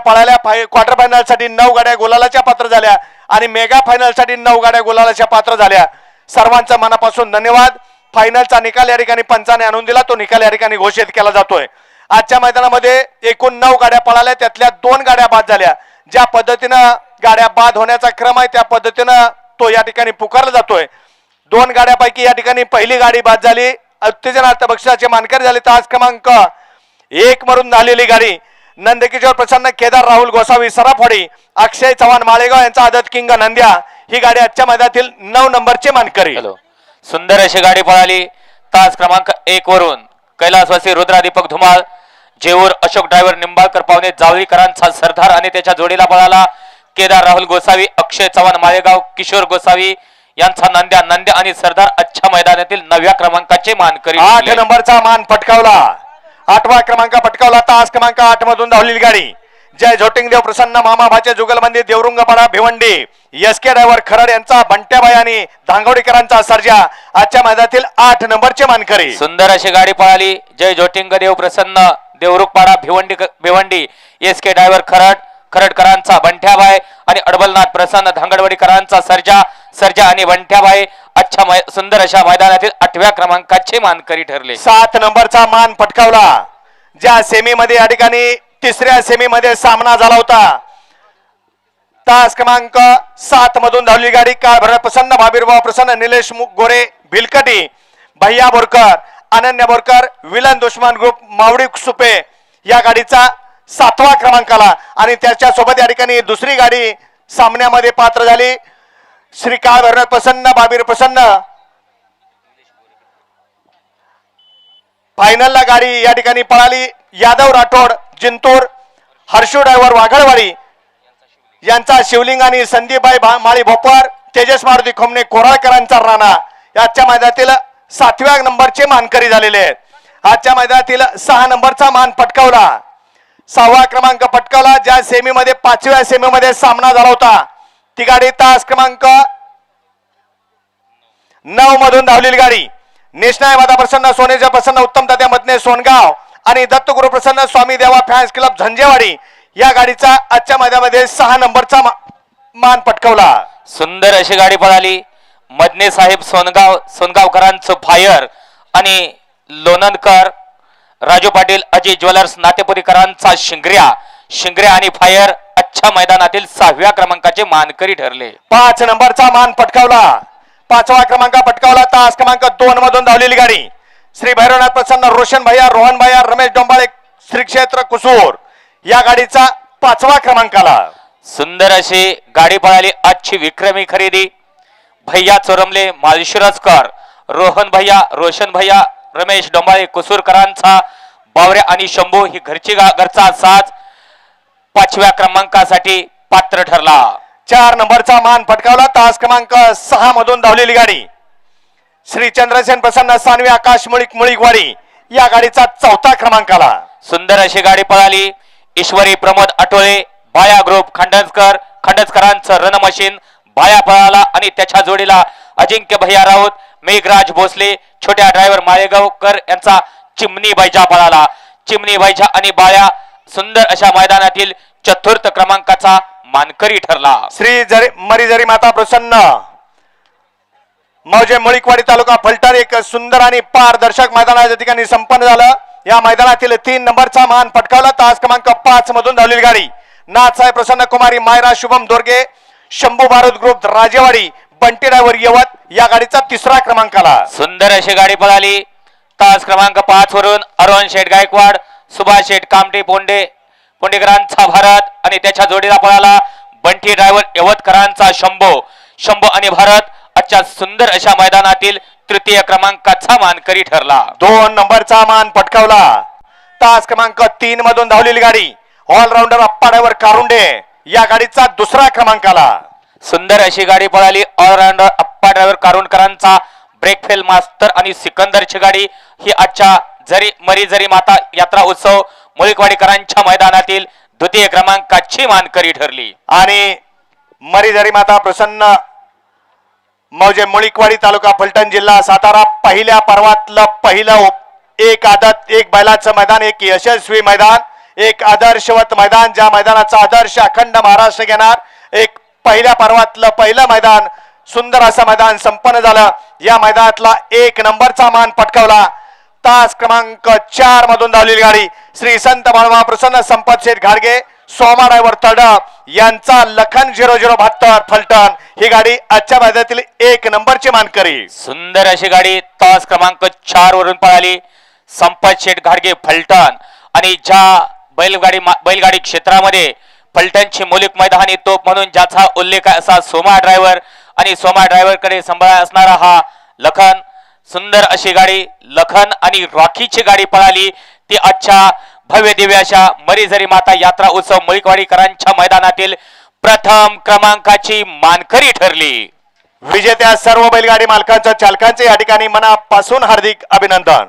पळाल्या, quarter final साठी 9 गाड्या गुलालाच्या पात्र झाल्या आणि मेगा फायनल साठी 9 गाड्या गुलालाच्या पात्र झाल्या. सर्वांचा मनापासून धन्यवाद. फायनलचा निकाल या ठिकाणी पंचाने आणून दिला, तो निकाल या ठिकाणी घोषित केला जातोय. आजच्या मैदानामध्ये एकूण 9 गाड्या पळाल्या, त्यातल्या 2 गाड्या बाद झाल्या. ज्या पद्धतीनं गाड्या बाद होण्याचा क्रम आहे त्या पद्धतीनं तो या ठिकाणी पुकारला जातोय. 2 गाड्यापैकी या ठिकाणी पहिली गाडी बाद झाली, उत्तेजनार्थ बक्षिसाचे मानकरी झाले. तास क्रमांक 1 मरून झालेली गाडी नंदकिशोर प्रसन्न, केदार राहुल गोसावी सराफवाडी, अक्षय चव्हाण माळेगाव यांचा आदत किंग नंद्या, ही गाडी आजच्या मैदानातील 9 नंबरचे मानकरी. सुंदर अशी गाडी पळाली. तास क्रमांक 1 वरून कैलासवासी रुद्रा दीपक धुमाळ, जेऊर अशोक ड्रायव्हर निंबाळकर पावणे जावळीकरांचा सरदार आणि त्याच्या जोडीला पळाला केदार राहुल गोसावी, अक्षय चव्हाण माळेगाव, किशोर गोसावी यांचा नंद्या आणि सरदार आजच्या मैदानातील 9व्या क्रमांकाचे मानकरी. 8 नंबरचा मान पटकावला, 8वा क्रमांक पटकावला. तास क्रमांक 8 मधून धावलेली गाडी जय झोटिंगदेव प्रसन्न, मामा भाचे जुगलबंदी, देवरुंगपाडा भिवंडी, एसके ड्रायव्हर खरड यांचा बंट्याबाई आणि धांगवडीकरांचा सर्जा आजच्या मैदानातील 8 नंबरचे मानकरी. सुंदर अशी गाडी पळाली. जय झोटिंगदेव प्रसन्न, देवरुंगपाडा भिवंडी, एसके ड्रायव्हर खरडकरांचा बंट्याबाई आणि अडबलनाथ प्रसन्न, धांगडवाडीकरांचा सर्जा आणि बंट्याबाई आजच्या सुंदर अशा मैदानातील 8व्या क्रमांकाचे मानकरी ठरले. 7 नंबरचा मान पटकावला. ज्या सेमी मध्ये या ठिकाणी 3ऱ्या सेमी मध्ये सामना झाला होता, तास क्रमांक 7 मधून धावलेली गाडी काळ भरत प्रसन्न, भाबीरभाऊ प्रसन्न, निलेश गोरे भिलकटी, भैया बोरकर, अनन्या बोरकर, विलन दुश्मन ग्रुप मावडी सुपे या गाडीचा 7वा क्रमांकाला. आणि त्याच्या सोबत या ठिकाणी दुसरी गाडी सामन्यामध्ये पात्र झाली श्री काळ भरत प्रसन्न, भाबीर प्रसन्न. फायनलला गाडी या ठिकाणी पळाली यादव राठोड जिंतूर, हर्षू ड्रायव्हर वाघळवाडी यांचा शिवलिंग आणि संदीपबाई माळी भोपर, तेजस मारुती खोमणे कोराळकरांचा राणा याच्या मैदानातील 7व्या नंबरचे मानकरी झालेले आहेत. आजच्या मैदानातील 6 नंबरचा मान पटकावला, 6वा क्रमांक पटकावला. ज्या सेमीमध्ये 5व्या सेमीमध्ये सामना झाला होता ती गाडी तास क्रमांक 9 मधून धावलेली गाडी नेशनाय माता प्रसन्न, सोनेजा प्रसन्न, उत्तम तात्या मधने सोनगाव आणि दत्तगुरु प्रसन्न, स्वामी देवा फॅन्स क्लब झंजेवाडी या गाडीचा आजच्या मैदानामध्ये 6 नंबरचा मान पटकावला. सुंदर अशी गाडी पळाली. मदने साहेब सोनगावकरांचं फायर आणि लोणंदकर, राजू पाटील, अजय ज्वेलर्स नातेपुरीकरांचा शिंगऱ्या आणि फायर आजच्या मैदानातील 6व्या क्रमांकाचे मानकरी ठरले. 5 नंबरचा मान पटकावला, 5वा क्रमांक पटकावला. तास क्रमांक 2 मधून धावलेली गाडी श्री भैरवनाथ प्रसन्न, रोशन भैया, रोहन भैया, रमेश डोंबाळे, श्री क्षेत्र कुसूर या गाडीचा 5वा क्रमांकाला. सुंदर अशी गाडी पळाली. आजची विक्रमी खरेदी भैया चोरमले, माळशिरसकर, रोशन भैया, रमेश डोंबाळे कुसूरकरांचा बावऱ्या आणि शंभू ही घरचा साज 5व्या क्रमांकासाठी पात्र ठरला. 4 नंबरचा मान पटकावला. तास क्रमांक 6 मधून धावलेली गाडी श्री चंद्रसेन प्रसन्न, सानवी आकाश मुळीकवाडी या गाडीचा 4था क्रमांकाला. सुंदर अशी गाडी पळाली. ईश्वरी प्रमोद आठवळे, बाया ग्रुप खंडसकरांचं रणमशीन बाया पळाला आणि त्याच्या जोडीला अजिंक्य भैया राऊत, मेघराज भोसले, छोट्या ड्रायव्हर माळेगावकर यांचा चिमणी बैजा पळाला. चिमणी बैजा आणि बाया सुंदर अशा मैदानातील 4th क्रमांकाचा मानकरी ठरला. श्री मरीजरी माता प्रसन्न, मौजे मुळीकवाडी तालुका फलटण एक सुंदर आणि पारदर्शक मैदानाच्या ठिकाणी संपन्न झालं. या मैदानातील 3 नंबरचा मान पटकावला. तास क्रमांक 5 मधून धावलेली गाडी नाथसाहेब प्रसन्न, कुमारी मायरा, शुभम दोरगे, शंभू भारत ग्रुप राजेवाडी, बंटी ड्रायव्हर यवत या गाडीचा 3रा क्रमांकाला. सुंदर अशी गाडी पळाली. तास क्रमांक 5 वरून अरुण शेठ गायकवाड, सुभाष शेठ कामटे पोंडेकरांचा भारत आणि त्याच्या जोडीला पळाला बंटी ड्रायव्हर यवतकरांचा शंभू आणि भारत आजच्या सुंदर अशा मैदानातील 3य क्रमांकाचा मानकरी ठरला. 2 नंबरचा मान पटकावला. तास क्रमांक 3 मधून धावलेली गाडी ऑलराऊंडर अप्पा ड्रायव्हर कारुंडे या गाडीचा 2रा क्रमांकाला. सुंदर अशी गाडी पळाली. ऑलराऊंडर अप्पा ड्रायव्हर कारुंडकरांचा ब्रेकफेल मास्टर आणि सिकंदरची गाडी ही आजच्या मरीजरी माता यात्रा उत्सव मुळीकवाडीकरांच्या मैदानातील 2य क्रमांकाची मानकरी ठरली. आणि मरीजरी माता प्रसन्न, मौजे मुळीकवाडी तालुका फलटण जिल्हा सातारा पहिल्या पर्वातलं पहिलं एक आदत एक बैलाचं मैदान, एक यशस्वी मैदान, एक आदर्शवत मैदान, ज्या मैदानाचा आदर्श अखंड महाराष्ट्र घेणार. एक पहिल्या पर्वातलं पहिलं मैदान, सुंदर असं मैदान संपन्न झालं. या मैदानातला 1 नंबरचा मान पटकावला. तास क्रमांक 4 मधून धावलेली गाडी श्री संत बाळमा प्रसन्न संपत शेठ घाडगे, सोमा ड्रायव्हर तडप यांचा लखन 0072 फलटण ही गाडी आजच्या मैदानातील 1 नंबरची मानकरी. सुंदर अशी गाडी तास क्रमांक 4 वरून पळाली. संपत शेठ घाडगे फलटण. आणि ज्या बैलगाडी क्षेत्रामध्ये फलटणची मुलीक मैदानी तोप म्हणून ज्याचा उल्लेख आहे असा सोमा ड्रायव्हर आणि सोमा ड्रायव्हर कडे सांभाळा असणारा हा लखन. सुंदर अशी गाडी लखन आणि रॉकीची गाडी पळाली. ती आजच्या भव्य दिव्य अशा मरीझरी माता यात्रा उत्सव मुळीकवाडीकरांच्या मैदानातील प्रथम क्रमांकाची मानकरी ठरली. विजेत्या सर्व बैलगाडी मालकांच्या चालकांचे या ठिकाणी मनापासून हार्दिक अभिनंदन.